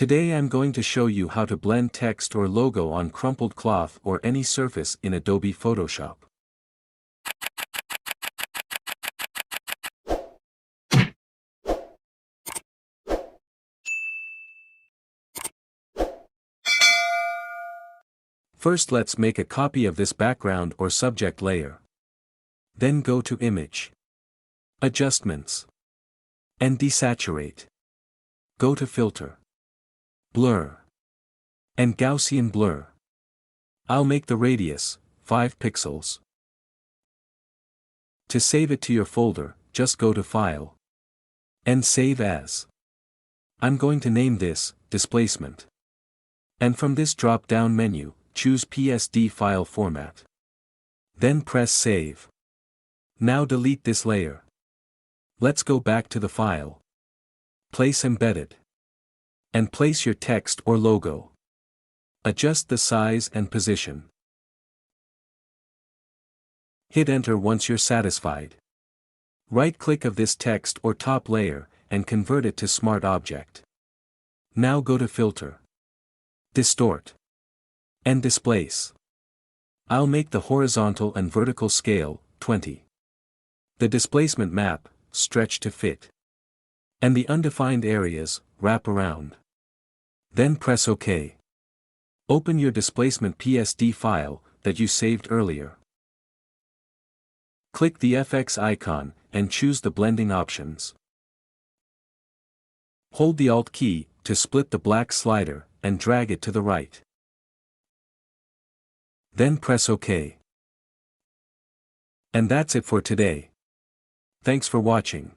Today I'm going to show you how to blend text or logo on crumpled cloth or any surface in Adobe Photoshop. First, let's make a copy of this background or subject layer. Then go to Image, Adjustments, and Desaturate. Go to Filter, Blur, and Gaussian Blur. I'll make the radius 5 pixels. To save it to your folder, just go to File and Save As. I'm going to name this Displacement. And from this drop-down menu, choose PSD file format. Then press Save. Now delete this layer. Let's go back to the file. Place Embedded. And place your text or logo. Adjust the size and position. Hit Enter once you're satisfied. Right-click of this text or top layer, and convert it to Smart Object. Now go to Filter, Distort, and Displace. I'll make the horizontal and vertical scale 20. The displacement map, stretch to fit. And the undefined areas, wrap around. Then press OK. Open your displacement PSD file that you saved earlier. Click the FX icon, and choose the blending options. Hold the Alt key to split the black slider, and drag it to the right. Then press OK. And that's it for today. Thanks for watching.